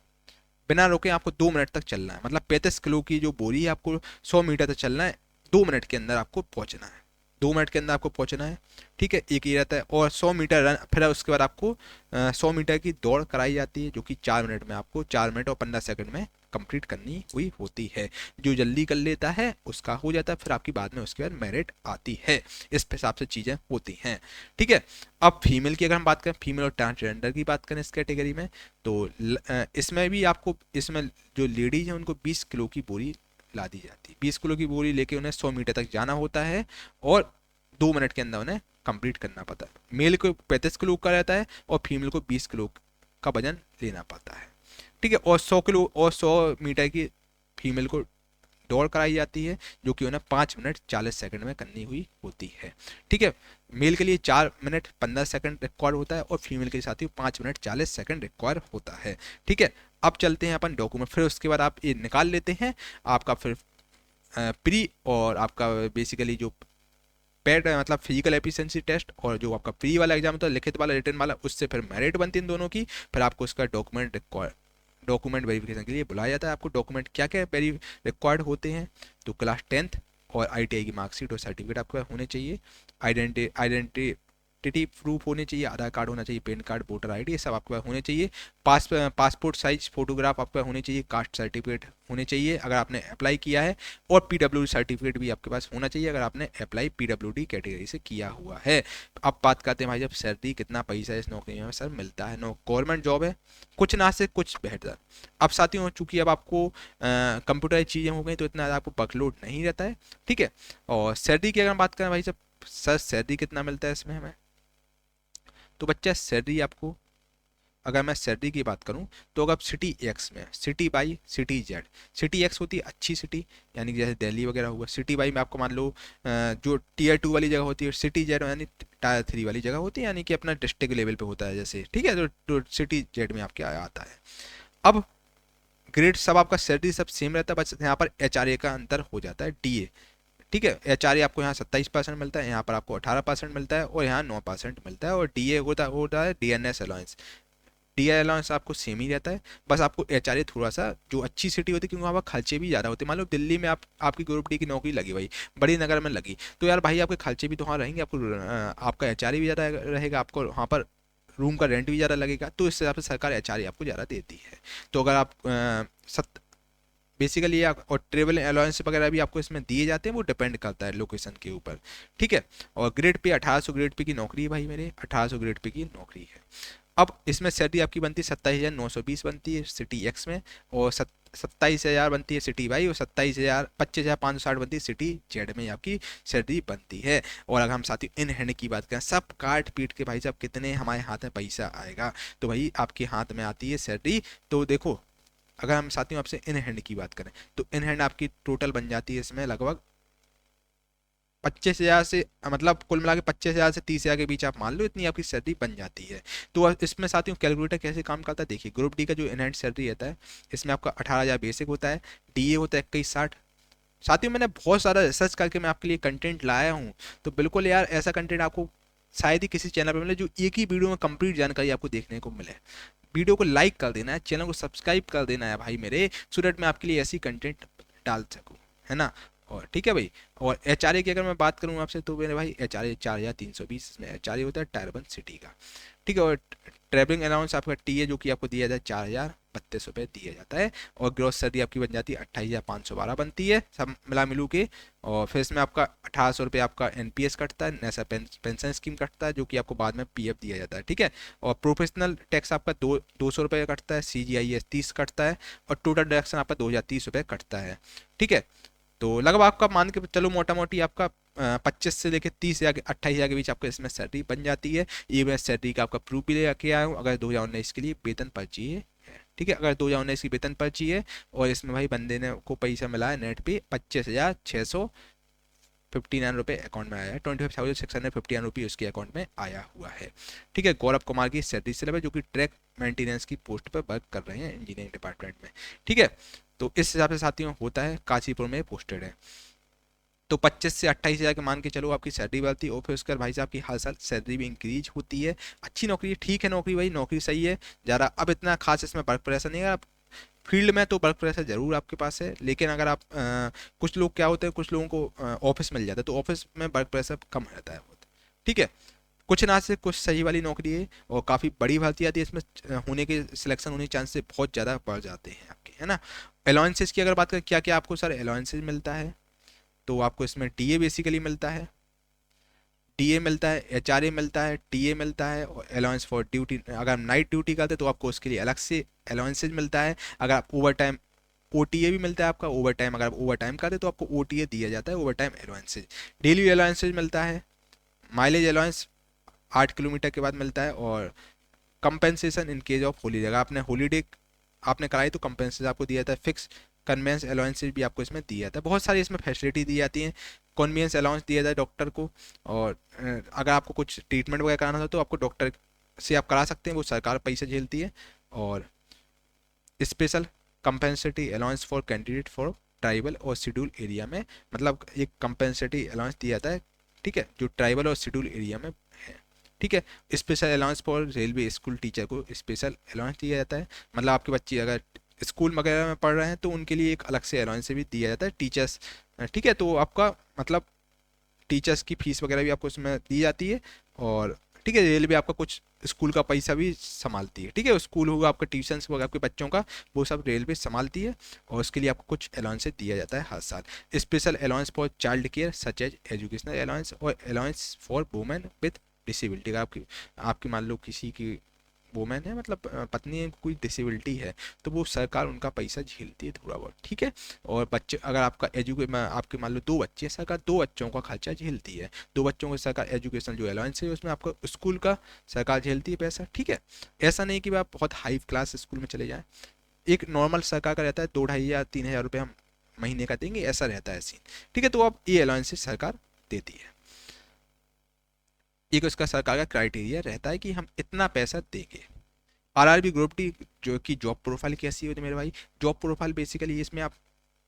बिना रोके आपको 2 मिनट तक चलना है, मतलब 35 किलो की जो बोरी है आपको 100 मीटर तक चलना है, 2 मिनट के अंदर आपको पहुंचना है, 2 मिनट के अंदर आपको पहुंचना है, ठीक है। एक ये रहता है, और 100 मीटर रन, फिर उसके बाद आपको 100 मीटर की दौड़ कराई जाती है, जो कि 4 मिनट में, आपको 4 मिनट और 15 सेकंड में कंप्लीट करनी हुई होती है। जो जल्दी कर लेता है उसका हो जाता है, फिर आपकी बाद में उसके बाद मेरिट आती है, इस हिसाब से चीज़ें होती हैं, ठीक है। अब फीमेल की अगर हम बात करें, फीमेल और ट्रांसजेंडर की बात करें इस कैटेगरी में, तो इसमें भी आपको, इसमें जो लेडीज हैं उनको 20 किलो की बोरी ला दी जाती है, 20 किलो की बोरी लेके उन्हें 100 मीटर तक जाना होता है, और 2 मिनट के अंदर उन्हें कंप्लीट करना पड़ता है। मेल को 35 किलो का रहता है, और फीमेल को 20 किलो का वजन लेना पड़ता है, ठीक है। और 100 किलो और 100 मीटर की फीमेल को दौड़ कराई जाती है, जो कि उन्हें 5 मिनट 40 सेकंड में करनी हुई होती है, ठीक है। मेल के लिए 4 मिनट 15 सेकंड रिक्वायर्ड होता है, और फीमेल के साथ ही 5 मिनट 40 सेकंड रिक्वायर होता है, ठीक है। अब चलते हैं अपन डॉक्यूमेंट, फिर उसके बाद आप ये निकाल लेते हैं आपका फिर प्री और आपका बेसिकली जो पेड मतलब फिजिकल एफिशिएंसी टेस्ट, और जो आपका प्री वाला एग्जाम होता है लिखित वाला रिटर्न वाला, उससे फिर मेरिट बनती है इन दोनों की। फिर आपको उसका डॉक्यूमेंट वेरिफिकेशन के लिए बुलाया जाता है। आपको डॉक्यूमेंट क्या क्या रिक्वायर्ड होते हैं, तो क्लास 10th और आईटीआई की मार्कशीट और सर्टिफिकेट आपके पास होने चाहिए। आइडेंटिटी आइडेंटिटी प्रूफ होने चाहिए, आधार कार्ड होना चाहिए, पैन कार्ड, वोटर आईडी, ये सब आपके पास होने चाहिए। पासपोर्ट साइज फोटोग्राफ आपके पास होने चाहिए, कास्ट सर्टिफिकेट होने चाहिए अगर आपने अप्लाई किया है, और पीडब्ल्यूडी सर्टिफिकेट भी आपके पास होना चाहिए अगर आपने अप्लाई पीडब्ल्यूडी कैटेगरी से किया हुआ है। अब बात करते हैं भाई जब सैलरी कितना पैसा इस नौकरी में सर मिलता है। गवर्नमेंट जॉब है, कुछ ना से कुछ बेहतर। अब साथियों चूंकि अब आपको कंप्यूटर चीज़ें हो गई तो इतना आपको वर्कलोड नहीं रहता है, ठीक है। और सैलरी की अगर हम बात करें भाई जब सर सैलरी कितना मिलता है इसमें हमें, तो बच्चा सैलरी आपको, अगर मैं सैलरी की बात करूं तो अगर आप सिटी एक्स में, city by city Z, city x होती है अच्छी सिटी, यानी कि जैसे दिल्ली वगैरह हुआ, सिटी बाई में आपको मान लो जो टीयर 2 वाली जगह होती है, सिटी जेड यानी टायर 3 वाली जगह होती है, यानी कि अपना डिस्ट्रिक्ट लेवल पे होता है जैसे, ठीक है। तो सिटी जेड में आपके आता है। अब ग्रेड सब आपका सैलरी सब सेम रहता है, बस यहाँ पर एचआरए का अंतर हो जाता है, डीए, ठीक है। एचआरए आपको यहाँ 27% मिलता है, यहाँ पर आपको 18% मिलता है, और यहाँ 9% मिलता है। और डीए होता है डीएनएस अलाउंस, डीए अलाउंस आपको सेम ही रहता है, बस आपको एचआरए थोड़ा सा जो अच्छी सिटी होती है क्योंकि वहाँ पर खर्चे भी ज़्यादा होते हैं। मान लो दिल्ली में आपकी ग्रुप डी की नौकरी लगी भाई, बड़ी नगर में लगी, तो यार भाई आपके खर्चे भी तो वहाँ रहेंगे, आपको आपका एचआरए भी ज़्यादा रहेगा, आपको वहाँ पर रूम का रेंट भी ज़्यादा लगेगा, तो इस हिसाब से सरकार एचआरए आपको ज़्यादा देती है। तो अगर आप बेसिकली और ट्रेवल अलाउंस वगैरह भी आपको इसमें दिए जाते हैं, वो डिपेंड करता है लोकेशन के ऊपर, ठीक है। और ग्रेड पे 1800 ग्रेड पे की नौकरी है भाई मेरे, 1800 ग्रेड पे की नौकरी है। अब इसमें सैलरी आपकी बनती है 27,920 बनती है सिटी एक्स में, और 27,000 बनती है सिटी वाई, और 25,560 बनती है सिटी जेड में आपकी सैलरी बनती है। और अगर हम साथी इन हैंड की बात करें, सब काट पीट के भाई साहब कितने हमारे हाथ में पैसा आएगा, तो भाई आपके हाथ में आती है सैलरी। तो देखो अगर हम साथियों आपसे इन हैंड की बात करें तो इन हैंड आपकी टोटल बन जाती है इसमें लगभग 25,000 से, मतलब कुल मिला के 25,000 से 30,000 के बीच आप मान लो, इतनी आपकी सैलरी बन जाती है। तो इसमें साथियों कैलकुलेटर कैसे काम करता है देखिए, ग्रुप डी का जो इन हैंड सैलरी रहता है, इसमें आपका 18,000 बेसिक होता है, डीए होता है 2160। साथियों मैंने बहुत सारा रिसर्च करके मैं आपके लिए कंटेंट लाया हूँ, तो बिल्कुल यार ऐसा कंटेंट आपको शायद ही किसी चैनल पर मिले जो एक ही वीडियो में कंप्लीट जानकारी आपको देखने को मिले। वीडियो को लाइक कर देना है, चैनल को सब्सक्राइब कर देना है भाई मेरे, सो दैट मैं आपके लिए ऐसी कंटेंट डाल सकूँ, है ना। और ठीक है भाई। और एचआरए की अगर मैं बात करूँ आपसे तो मेरे भाई एचआरए 4,320 इसमें एचआरए होता है टायर 1 सिटी का, ठीक है। और ट्रैवलिंग अलाउंस आपका टीए जो कि आपको दिया जाता है 4,032 रुपये दिया जाता है। और ग्रॉस सैलरी आपकी बन जाती है 28,512 बनती है सब मिला मिलू के। और फिर इसमें आपका 1,800 रुपये आपका एनपीएस कटता है, नेशनल पेंशन स्कीम कटता है, जो कि आपको बाद में पीएफ दिया जाता है, ठीक है। और प्रोफेशनल टैक्स आपका 200 रुपये कटता है, सीजीआईएस 30 कटता है, और टोटल डिडक्शन आपका 2,030 रुपये कटता है, ठीक है। तो लगभग आपका मान के चलो मोटा मोटी आपका 25 से लेकर 30,000 28,000 के बीच आपको इसमें सैलरी बन जाती है। ये मैं सैलरी का आपका प्रूफ भी लेके आया हूँ, अगर 2019 के लिए वेतन पर्ची है, ठीक है। अगर 2019 की वेतन पर्ची है, और इसमें भाई बंदे ने को पैसा मिला है नेट पे 25,659 रुपये अकाउंट में आया है, 25,659 रुपये उसके अकाउंट में आया हुआ है, ठीक है। गौरव कुमार की सैलरी स्लिप है, जो कि ट्रैक मेंटेनेंस की पोस्ट पर वर्क कर रहे हैं इंजीनियरिंग डिपार्टमेंट में, ठीक है। तो इस हिसाब से साथियों होता है, काशीपुर में पोस्टेड है। तो 25 से 28,000 के मान के चलो आपकी सैलरी बढ़ती है, और फिर उसके बाद भाई साहब की हर साल सैलरी भी इंक्रीज होती है। अच्छी नौकरी है, ठीक है नौकरी भाई, नौकरी सही है ज़्यादा। अब इतना खास इसमें वर्क प्रेशर नहीं है, आप फील्ड में तो वर्क प्रेशर जरूर आपके पास है, लेकिन अगर आप कुछ लोग क्या होते हैं, कुछ लोगों को ऑफिस मिल जाता है, तो ऑफिस में वर्क प्रेशर कम रहता है बहुत, ठीक है। कुछ ना से कुछ सही वाली नौकरी है, और काफ़ी बड़ी भर्ती आती है इसमें, होने के सिलेक्शन होने के चांसेस बहुत ज़्यादा बढ़ जाते हैं आपके, है ना। अलाउंसेस की अगर बात करें, क्या क्या आपको सर अलाउंसेस मिलता है, तो आपको इसमें टीए बेसिकली मिलता है, टीए मिलता है, एचआरए मिलता है, टीए मिलता है, और अलाउंस फॉर ड्यूटी, अगर आप नाइट ड्यूटी करते हैं तो आपको उसके लिए अलग से अलाउंसेज मिलता है। अगर आप ओवर टाइम, ओटीए भी मिलता है आपका, ओवर टाइम अगर आप ओवर टाइम करते हैं तो आपको ओटीए दिया जाता है, over time allowances. Daily allowances मिलता है, माइलेज अलाउंस 8 किलोमीटर के बाद मिलता है, और compensation in case of holiday, अगर आपने हॉलीडे आपने कराई तो कंपेंसेशन आपको दिया जाता है। फिक्स कन्वेंस अलाउंसेज भी आपको इसमें दिया जाता है, बहुत सारी इसमें फैसिलिटी दी जाती हैं। कन्वीनियंस अलाउंस दिया जाता है डॉक्टर को, और अगर आपको कुछ ट्रीटमेंट वगैरह कराना हो तो आपको डॉक्टर से आप करा सकते हैं, वो सरकार पैसे झेलती है। और special compensatory allowance for candidate for tribal और शेड्यूल एरिया में, मतलब एक कंपेंसेटरी अलाउंस दिया जाता है, ठीक है, जो ट्राइबल और शेड्यूल एरिया में है, ठीक है। Special allowance for railway school teacher को स्पेशल अलाउंस दिया जाता है, मतलब आपके बच्चे अगर स्कूल वगैरह में पढ़ रहे हैं तो उनके लिए एक अलग से अलाउंस भी दिया जाता है, टीचर्स, ठीक है। तो आपका मतलब टीचर्स की फीस वगैरह भी आपको उसमें दी जाती है, और ठीक है, रेलवे आपका कुछ स्कूल का पैसा भी संभालती है, ठीक है, स्कूल होगा आपका, ट्यूशन होगा आपके बच्चों का, वो सब रेलवे संभालती है, और उसके लिए आपको कुछ अलाउंसेस दिया जाता है हर साल। Special allowance for child care such as educational allowance और allowance for women with disability. आपकी आपकी मान लो किसी की वुमेन है, मतलब पत्नी है, कोई डिसेबिलिटी है, तो वो सरकार उनका पैसा झेलती है थोड़ा बहुत, ठीक है। और बच्चे, अगर आपका आपके मान लो 2 बच्चे हैं, सरकार 2 बच्चों का खर्चा झेलती है, 2 बच्चों को सरकार एजुकेशन जो अलाउंस है उसमें आपका स्कूल का सरकार झेलती है पैसा, ठीक है। ऐसा नहीं कि आप बहुत हाई क्लास स्कूल में चले जाएं, एक नॉर्मल सरकार का रहता है 2 ढाई 3 हज़ार रुपये हम महीने का देंगे, ऐसा रहता है सीन, ठीक है। तो अब ये अलाउंसेस सरकार देती है। एक उसका सरकार का क्राइटेरिया रहता है कि हम इतना पैसा देंगे। आरआरबी ग्रुप डी जो कि जॉब प्रोफाइल कैसी होती है मेरे भाई, जॉब प्रोफाइल बेसिकली इसमें आप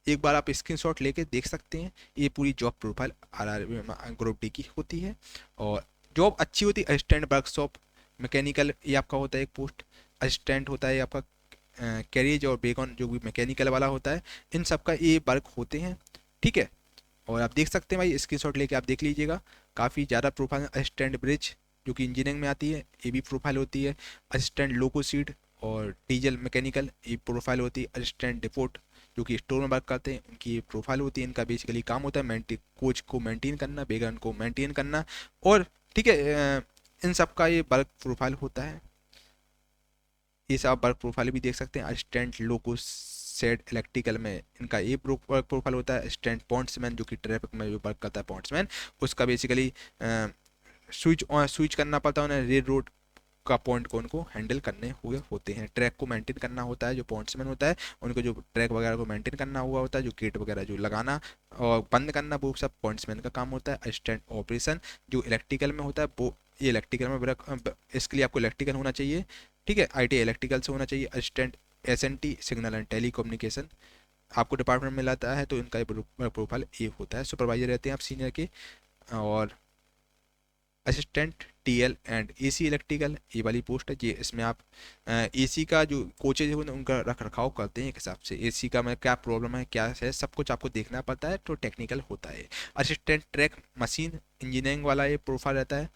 एक बार आप स्क्रीनशॉट लेके देख सकते हैं, ये पूरी job profile RRB group D की होती है। और जॉब अच्छी होती है, असिस्टेंट वर्कशॉप मैकेनिकल ये आपका होता है एक पोस्ट, असिस्टेंट होता है आपका कैरियज और बेकॉन जो भी मैकेनिकल वाला होता है, इन सब का ये वर्क होते हैं, ठीक है। और आप देख सकते हैं भाई, स्क्रीनशॉट लेके आप देख लीजिएगा, काफ़ी ज़्यादा प्रोफाइल। असिस्टेंट ब्रिज जो कि इंजीनियरिंग में आती है, ये भी प्रोफाइल होती है। असिस्टेंट लोको सीड और डीजल मैकेनिकल ये प्रोफाइल होती है। असिस्टेंट डिपोट जो कि स्टोर में वर्क करते हैं, उनकी ये प्रोफाइल होती है। इनका बेसिकली काम होता है कोच को मेंटेन करना, बेगन को मेंटेन करना, और ठीक है इन सब का ये वर्क प्रोफाइल होता है। ये सब वर्क प्रोफाइल भी देख सकते हैं। असिस्टेंट लोको सेट इलेक्ट्रिकल में इनका ये वर्क प्रोफाइल होता है। असिस्टेंट पॉइंट्समैन जो कि ट्रैफिक में जो वर्क करता है पॉइंट्समैन, उसका बेसिकली स्विच करना पड़ता है उन्हें, रेड रोड का पॉइंट को उनको हैंडल करने हुए होते हैं। ट्रैक को मेंटेन करना होता है जो पॉइंट्समैन होता है, उनको जो ट्रैक वगैरह को मेंटेन करना हुआ होता है, जो गेट वगैरह जो लगाना और बंद करना, वो सब पॉइंट्समैन का काम होता है। असिस्टेंट ऑपरेशन जो इलेक्ट्रिकल में होता है, वो ये इलेक्ट्रिकल में इसके लिए आपको इलेक्ट्रिकल होना चाहिए, ठीक है, आईटी इलेक्ट्रिकल से होना चाहिए। Assistant SNT signal and telecommunication आपको डिपार्टमेंट में लाता है, तो इनका प्रोफाइल ये होता है। सुपरवाइजर रहते हैं आप सीनियर के। और assistant TL and AC electrical ये वाली पोस्ट है, ये इसमें आप एसी का जो कोचेज होते हैं उनका रख रखाव करते हैं एक हिसाब से, एसी का में क्या प्रॉब्लम है क्या है सब कुछ आपको देखना पड़ता है, तो टेक्निकल होता है। असिस्टेंट ट्रैक मशीन इंजीनियरिंग वाला ये प्रोफाइल रहता है।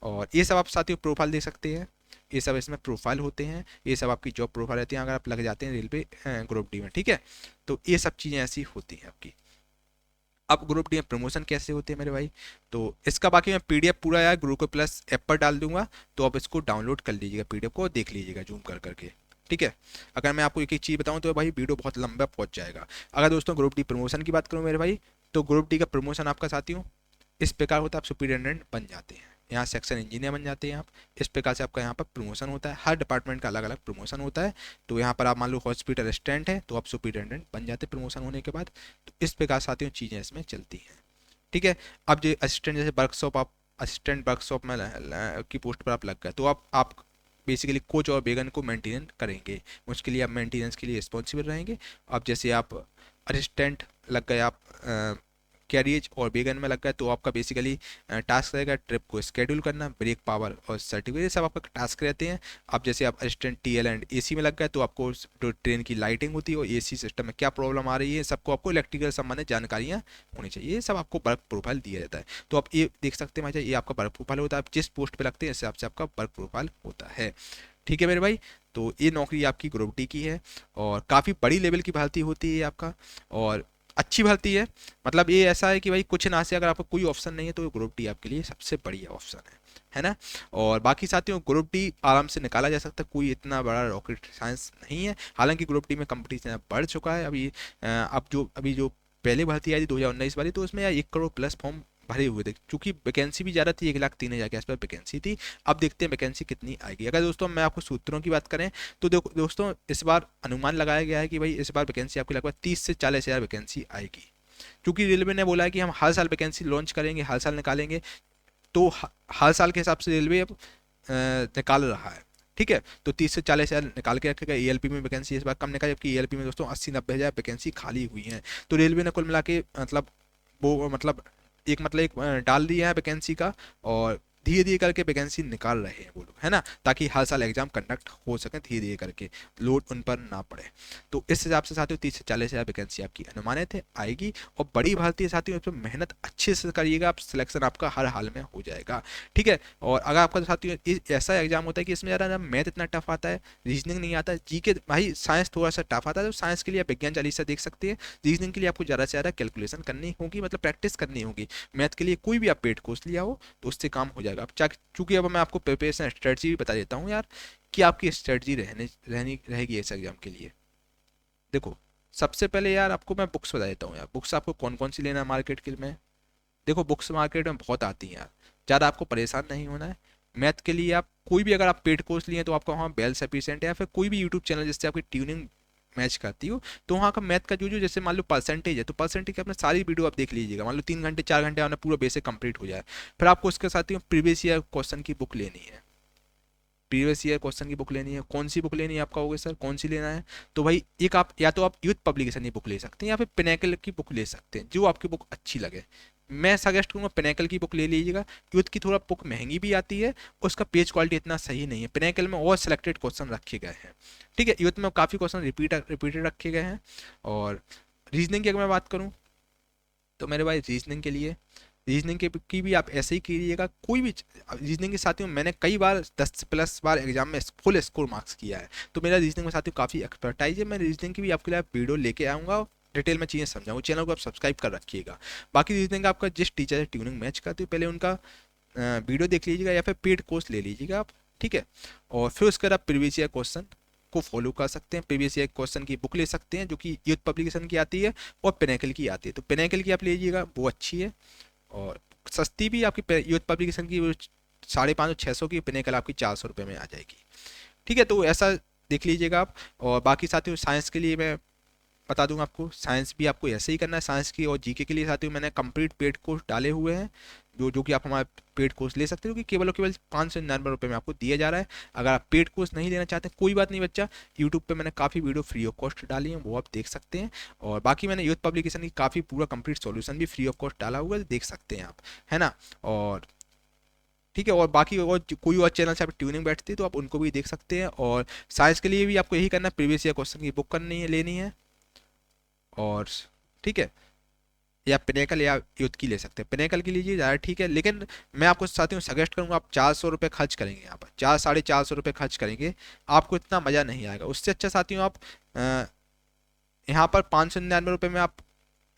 और ये सब आप साथियों प्रोफाइल देख सकते हैं, ये सब इसमें प्रोफाइल होते हैं, ये सब आपकी जॉब प्रोफाइल रहती है अगर आप लग जाते हैं रेलवे ग्रुप डी में, ठीक है। तो ये सब चीज़ें ऐसी होती हैं आपकी। अब ग्रुप डी में प्रमोशन कैसे होते हैं मेरे भाई, तो इसका बाकी मैं पीडीएफ पूरा यार ग्रुप के प्लस ऐप पर डाल दूंगा, तो आप इसको डाउनलोड कर लीजिएगा पीडीएफ को, देख लीजिएगा जूम कर करके, ठीक है। अगर मैं आपको एक एक चीज़ बताऊं तो भाई वीडियो बहुत लंबा पहुंच जाएगा। अगर दोस्तों ग्रुप डी प्रमोशन की बात करूं मेरे भाई, तो ग्रुप डी का प्रमोशन आपका साथियों इस प्रकार होता है, आप सुपरिटेंडेंट बन जाते हैं, यहाँ सेक्शन इंजीनियर बन जाते हैं आप। इस प्रकार से आपका यहाँ पर प्रमोशन होता है, हर डिपार्टमेंट का अलग अलग प्रमोशन होता है। तो यहाँ पर आप मान लो हॉस्पिटल असिस्टेंट है, तो आप सुपरिटेंडेंट बन जाते हैं प्रमोशन होने के बाद। तो इस प्रकार साथियों चीज़ें इसमें चलती हैं, ठीक है। अब जो असिस्टेंट जैसे वर्कशॉप, आप असिस्टेंट वर्कशॉप में की पोस्ट पर आप लग गए, तो आप बेसिकली कोच और बेगन को मेंटेन करेंगे, उसके लिए आप मेंटेनेंस के लिए रिस्पॉन्सिबल रहेंगे। अब जैसे आप असिस्टेंट लग गए, आप कैरियज और बेगन में लग गए, तो आपका बेसिकली टास्क रहेगा ट्रिप को स्केड्यूल करना, ब्रेक पावर और सर्टिफिकेट सब आपका टास्क रहते हैं। अब जैसे आप असिस्टेंट टीएल एंड एसी में लग गए, तो आपको जो ट्रेन की लाइटिंग होती है और एसी सिस्टम में क्या प्रॉब्लम आ रही है, सबको आपको इलेक्ट्रिकल संबंधित जानकारियाँ होनी चाहिए, ये सब आपको वर्क प्रोफाइल दिया जाता है। तो आप ये देख सकते हैं भाई, ये आपका वर्क प्रोफाइल होता है, आप जिस पोस्ट पर लगते हैं इस हिसाब से आपका वर्क प्रोफाइल होता है, ठीक है मेरे भाई। तो ये नौकरी आपकी ग्रुप डी की है, और काफ़ी बड़ी लेवल की भर्ती होती है आपका, और अच्छी भर्ती है। मतलब ये ऐसा है कि भाई कुछ ना से अगर आपको कोई ऑप्शन नहीं है, तो ग्रुप डी आपके लिए सबसे बढ़िया ऑप्शन है ना। और बाकी साथियों ग्रुप डी आराम से निकाला जा सकता है, कोई इतना बड़ा रॉकेट साइंस नहीं है। हालांकि ग्रुप डी में कंपटीशन बढ़ चुका है अभी। अब जो पहले भर्ती आई थी 2019 वाली, तो उसमें यार 1 करोड़ प्लस फॉर्म भरे हुए थे, क्योंकि वैकेंसी भी ज़्यादा थी, 1,03,000 के आसपास वैकेंसी थी। अब देखते हैं वैकेंसी कितनी आएगी। अगर दोस्तों मैं आपको सूत्रों की बात करें, तो देखो दोस्तों इस बार अनुमान लगाया गया है कि भाई इस बार वैकेंसी आपकी लगभग 30 से 40 हज़ार वैकेंसी आएगी, क्योंकि रेलवे ने बोला है कि हम हर साल वैकेंसी लॉन्च करेंगे, हर साल निकालेंगे। तो हर साल के हिसाब से रेलवे अब निकाल रहा है, ठीक है। तो 30 से 40 हज़ार निकाल के रखेगा। ईएलपी में वैकेंसी इस बार कम निकाली, जबकि ईएलपी में दोस्तों 80-90 हज़ार वैकेंसी खाली हुई हैं। तो रेलवे ने कुल मिला के मतलब वो मतलब एक डाल दिया है वैकेंसी का, और धीरे धीरे करके वैकेंसी निकाल रहे हैं वो लोग, है ना, ताकि हर साल एग्जाम कंडक्ट हो सके धीरे धीरे करके, लोड उन पर ना पड़े। तो इस हिसाब से साथियों 30 से 40 हज़ार वैकेंसी आपकी अनुमानित है, आएगी। और बड़ी भारतीय साथियों, इस पर मेहनत अच्छे से करिएगा आप, सिलेक्शन आपका हर हाल में हो जाएगा, ठीक है। और अगर आपका साथियों ऐसा एग्जाम होता है कि इसमें ज़्यादा मैथ इतना टफ आता है, रीजनिंग नहीं आता, जीके भाई साइंस थोड़ा सा टफ आता है, तो साइंस के लिए आप विज्ञान चालीसा देख सकते हैं। रीजनिंग के लिए आपको ज़्यादा से ज़्यादा कैलकुलेशन करनी होगी, मतलब प्रैक्टिस करनी होगी। मैथ के लिए कोई भी आप पेड कोर्स लिया हो तो उससे काम हो जाएगा। अब चूंकि अब मैं आपको प्रिपरेशन स्ट्रेटजी भी बता देता हूँ यार, कि आपकी स्ट्रेटजी रहनी रहेगी इस एग्जाम के लिए। देखो, सबसे पहले यार आपको मैं बुक्स बता देता हूँ यार, बुक्स आपको कौन कौन सी लेना है मार्केट के में। देखो, बुक्स मार्केट में बहुत आती हैं यार, ज़्यादा आपको परेशान नहीं होना है। मैथ के लिए आप कोई भी अगर आप पेड कोर्स लिए तो आपका वहाँ वेल सफिशिएंट है, या फिर कोई भी यूट्यूब चैनल जिससे आपकी ट्यूनिंग मैच करती हो, तो वहाँ का मैथ का जो जो जैसे मान लो परसेंटेज है, तो परसेंटेज की अपने सारी वीडियो आप देख लीजिएगा, मान लो 3 घंटे 4 घंटे आपने पूरा बेसिक कंप्लीट हो जाए। फिर आपको उसके साथ ही प्रीवियस ईयर क्वेश्चन की बुक लेनी है, प्रीवियस ईयर क्वेश्चन की बुक लेनी है। कौन सी बुक लेनी है, आपका होगा सर कौन सी लेना है, तो भाई एक आप या तो आप यूथ पब्लिकेशन की बुक ले सकते हैं, या फिर पिनेकल की बुक ले सकते हैं, जो आपकी बुक अच्छी लगे। मैं सजेस्ट करूँगा पिनेकल की बुक ले लीजिएगा। यूथ की थोड़ा बुक महंगी भी आती है, उसका पेज क्वालिटी इतना सही नहीं है। पिनेकल में और सिलेक्टेड क्वेश्चन रखे गए हैं, ठीक है। यूथ में काफ़ी क्वेश्चन रिपीटेड रखे गए हैं। और रीजनिंग की अगर मैं बात करूँ, तो मेरे भाई रीजनिंग के लिए, रीजनिंग के की भी आप ऐसे ही कीजिएगा। कोई भी रीजनिंग के साथियों, मैंने कई बार 10+ बार एग्जाम में फुल स्कोर मार्क्स किया है, तो मेरा रीजनिंग में साथियों काफ़ी एक्सपर्टाइज है। मैं रीजनिंग की भी आपके लिए वीडियो लेके आऊँगा, डिटेल में चीज़ें समझाऊँ, चैनल को आप सब्सक्राइब कर रखिएगा। बाकी रीजनिंग का आपका जिस टीचर से ट्यूनिंग मैच करती है, पहले उनका वीडियो देख लीजिएगा, या फिर पेड कोर्स ले लीजिएगा आप, ठीक है। और फिर उसके बाद आप प्रीवियस ईयर क्वेश्चन को फॉलो कर सकते हैं। प्रीवियस ईयर क्वेश्चन की बुक ले सकते हैं, जो कि यूथ पब्लिकेशन की आती है और पिनेकल की आती है। तो पिनेकल की आप लीजिएगा, वो अच्छी है और सस्ती भी। आपकी यूथ पब्लिकेशन की 550-600 की, पिनेकल आपकी 400 रुपये में आ जाएगी, ठीक है। तो ऐसा देख लीजिएगा आप। और बाकी साथियों साइंस के लिए मैं बता दूंगा आपको, साइंस भी आपको ऐसे ही करना है। साइंस की और जीके के लिए साथियों मैंने कंप्लीट पेड कोर्स डाले हुए हैं, जो कि आप हमारे पेड कोर्स ले सकते हो, कि केवल और केवल 599 रुपये में आपको दिया जा रहा है। अगर आप पेड कोर्स नहीं लेना चाहते कोई बात नहीं बच्चा, यूट्यूब पे मैंने काफ़ी वीडियो फ्री ऑफ कॉस्ट डाली हैं, वो आप देख सकते हैं। और बाकी मैंने यूथ पब्लिकेशन की काफ़ी पूरा कंप्लीट सॉल्यूशन भी फ्री ऑफ कॉस्ट डाला हुआ है, देख सकते हैं आप, है ना। और ठीक है, और बाकी और कोई और चैनल से आप ट्यूनिंग बैठती है तो आप उनको भी देख सकते हैं। और साइंस के लिए भी आपको यही करना है, प्रीवियस ईयर क्वेश्चन की बुक करनी है, लेनी है। और ठीक है, या पिनेकल या यूथ की ले सकते हैं, पिनेकल की लीजिए ज़्यादा ठीक है। लेकिन मैं आपको साथियों सजेस्ट करूंगा, आप 400 रुपये खर्च करेंगे यहाँ पर, 400-450 रुपये खर्च करेंगे, आपको इतना मज़ा नहीं आएगा। उससे अच्छा साथियों आप यहाँ पर 599 रुपये में आप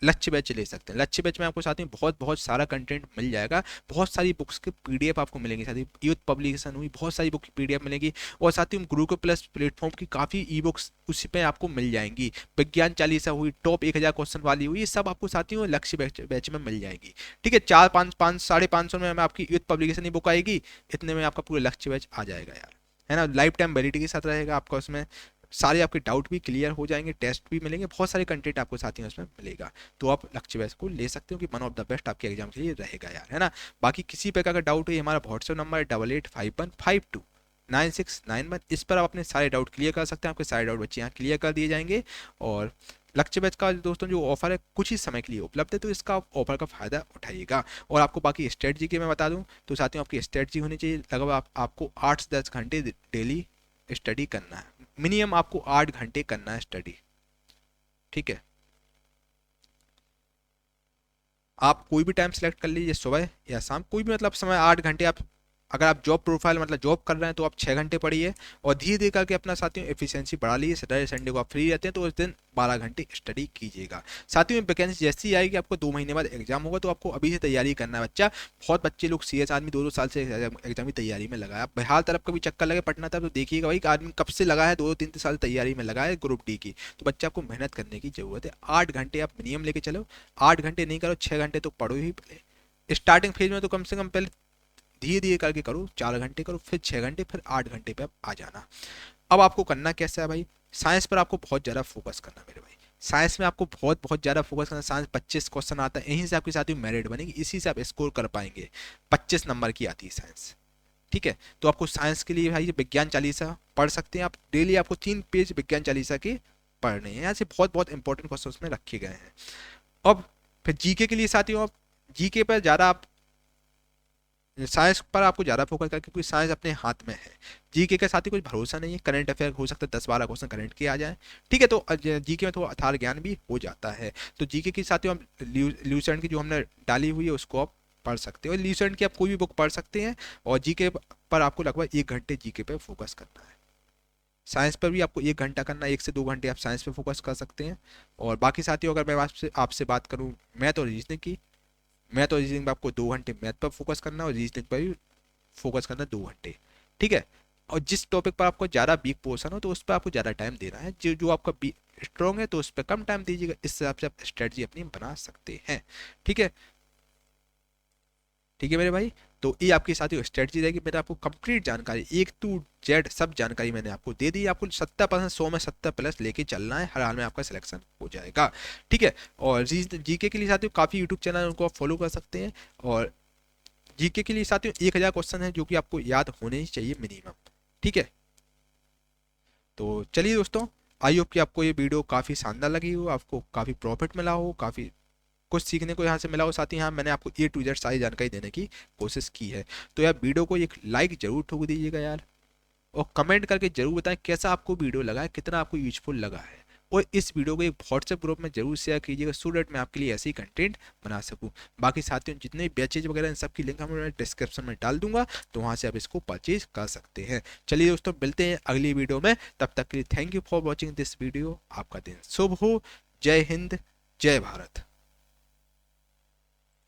लक्ष्य बैच ले सकते हैं। लक्ष्य बैच में आपको साथ में बहुत बहुत सारा कंटेंट मिल जाएगा, बहुत सारी बुक्स के पीडीएफ आपको मिलेंगी, साथ ही यूथ पब्लिकेशन हुई बहुत सारी बुक की पीडीएफ मिलेगी। और साथ ही गुरुकुल प्लस प्लेटफॉर्म की काफ़ी ई बुक्स उसी पे आपको मिल जाएंगी। विज्ञान चालीसा हुई, टॉप 1000 क्वेश्चन वाली हुई, ये सब आपको साथियों लक्ष्य बैच में मिल जाएगी, ठीक है। 4-5 500-550 में आपकी यूथ पब्लिकेशन की बुक आएगी, इतने में आपका पूरा लक्ष्य बैच आ जाएगा यार, है ना। लाइफ टाइम वैलिडिटी के साथ रहेगा आपका, उसमें सारे आपके डाउट भी क्लियर हो जाएंगे, टेस्ट भी मिलेंगे, बहुत सारे कंटेंट आपको साथ ही उसमें मिलेगा। तो आप लक्ष्य बैच को ले सकते हो, कि वन ऑफ द बेस्ट आपके एग्जाम के लिए रहेगा यार, है ना। बाकी किसी प्रकार का डाउट है, हमारा व्हाट्सएप नंबर है 8851529691, इस पर आप अपने सारे डाउट क्लियर कर सकते हैं। आपके सारे डाउट बच्चे यहाँ क्लियर कर दिए जाएंगे। और लक्ष्य बैच का दोस्तों जो ऑफर है कुछ ही समय के लिए उपलब्ध है, तो इसका ऑफर का फायदा उठाइएगा। और आपको बाकी स्ट्रेटजी की मैं बता दूं, तो साथियों आपकी स्ट्रेटजी होनी चाहिए, लगभग आपको 8 से 10 घंटे डेली स्टडी करना है, मिनिमम आपको 8 घंटे करना है स्टडी, ठीक है। आप कोई भी टाइम सेलेक्ट कर लीजिए, सुबह या शाम, कोई भी मतलब समय, 8 घंटे आप, अगर आप जॉब प्रोफाइल मतलब जॉब कर रहे हैं तो आप 6 घंटे पढ़िए। और धीरे धीरे करके अपना साथियों एफिशिएंसी बढ़ा लीजिए। सैटरडे संडे को आप फ्री रहते हैं तो उस दिन 12 घंटे स्टडी कीजिएगा। साथियों में वैकेंसी जैसी आएगी, आपको 2 महीने बाद एग्जाम होगा, तो आपको अभी से तैयारी करना है बच्चा। बहुत बच्चे लोग सीएस आदमी 2-2 साल से एग्जाम की तैयारी में लगा है। बिहार तरफ कभी चक्कर लगे, पटना तरफ, तो देखिएगा भाई आदमी कब से लगा है, 2-3 साल तैयारी में लगा है ग्रुप डी की। तो बच्चा आपको मेहनत करने की जरूरत है। 8 घंटे आप मिनिमम लेके चलो, 8 घंटे नहीं करो, 6 घंटे तो पढ़ो ही पहले। स्टार्टिंग फेज में तो कम से कम पहले धीरे धीरे करके करो, 4 घंटे करो, फिर 6 घंटे, फिर 8 घंटे पे आप आ जाना। अब आपको करना कैसा है भाई, साइंस पर आपको बहुत ज़्यादा फोकस करना मेरे भाई। साइंस में आपको बहुत बहुत ज़्यादा फोकस करना। साइंस 25 क्वेश्चन आता है, यहीं से आपकी साथ ही मेरिट बनेगी, इसी से आप स्कोर कर पाएंगे। 25 नंबर की आती है साइंस, ठीक है। तो आपको साइंस के लिए भाई विज्ञान चालीसा पढ़ सकते हैं आप, डेली आपको 3 पेज विज्ञान चालीसा के पढ़ने हैं। यहाँ से बहुत बहुत इंपॉर्टेंट क्वेश्चन उसमें रखे गए हैं। अब फिर जीके के लिए साथियों, आप जीके पर ज़्यादा आप साइंस पर आपको ज़्यादा फोकस करके, क्योंकि साइंस अपने हाथ में है। जीके के साथ ही कुछ भरोसा नहीं है, करंट अफेयर हो सकता है 10-12 क्वेश्चन करंट के आ जाए, ठीक है। तो जीके में थोड़ा अथार ज्ञान भी हो जाता है। तो जीके के साथ ही हम ल्यूसेंट की जो हमने डाली हुई है उसको आप पढ़ सकते हो, और ल्यूसेंट की आप कोई भी बुक पढ़ सकते हैं। और जीके पर आपको लगभग 1 घंटे जीके पे फोकस करना है। साइंस पर भी आपको 1 घंटा करना है, 1 से 2 घंटे आप साइंस पे फोकस कर सकते हैं। और बाकी साथियों, अगर मैं आपसे आपसे बात करूँ मैथ और रीजनिंग की, मैथ और रीजनिंग में आपको 2 घंटे मैथ पर फोकस करना है, और रीजनिंग पर भी फोकस करना 2 घंटे, ठीक है। और जिस टॉपिक पर आपको ज़्यादा वीक पोर्सन हो तो उस पर आपको ज़्यादा टाइम देना है, जो जो आपका स्ट्रॉन्ग है तो उस पर कम टाइम दीजिएगा। इस हिसाब से आप स्ट्रेटजी अपनी बना सकते हैं, ठीक है। ठीक है मेरे भाई, तो ये आपकी साथी स्ट्रेटजी रहेगी। मैंने आपको कंप्लीट जानकारी A to Z सब जानकारी मैंने आपको दे दी। आपको 70%, 100 में 70+ लेके चलना है, हर हाल में आपका सिलेक्शन हो जाएगा, ठीक है। और जीके के लिए साथियों काफ़ी यूट्यूब चैनल है, उनको आप फॉलो कर सकते हैं। और जीके के लिए साथियों 1000 क्वेश्चन है जो कि आपको याद होने ही चाहिए मिनिमम, ठीक है। तो चलिए दोस्तों, आई होप कि आपको ये वीडियो काफ़ी शानदार लगी हो, आपको काफ़ी प्रॉफिट मिला हो, काफ़ी कुछ सीखने को यहाँ से मिला हो। साथ ही यहाँ मैंने आपको A to Z सारी जानकारी देने की कोशिश की है। तो यार वीडियो को एक लाइक जरूर ठोक दीजिएगा यार, और कमेंट करके जरूर बताएं कैसा आपको वीडियो लगा है, कितना आपको यूजफुल लगा है। और इस वीडियो को एक व्हाट्सएप ग्रुप में जरूर शेयर कीजिएगा, सो दैट मैं आपके लिए ऐसे ही कंटेंट बना सकूं। बाकी साथियों, जितने बैचेज वगैरह इन सब की लिंक मैं डिस्क्रिप्शन में डाल दूंगा, तो वहां से आप इसको परचेज कर सकते हैं। चलिए दोस्तों, मिलते हैं अगली वीडियो में, तब तक के लिए thank you for watching this video. आपका दिन शुभ हो। जय हिंद, जय भारत।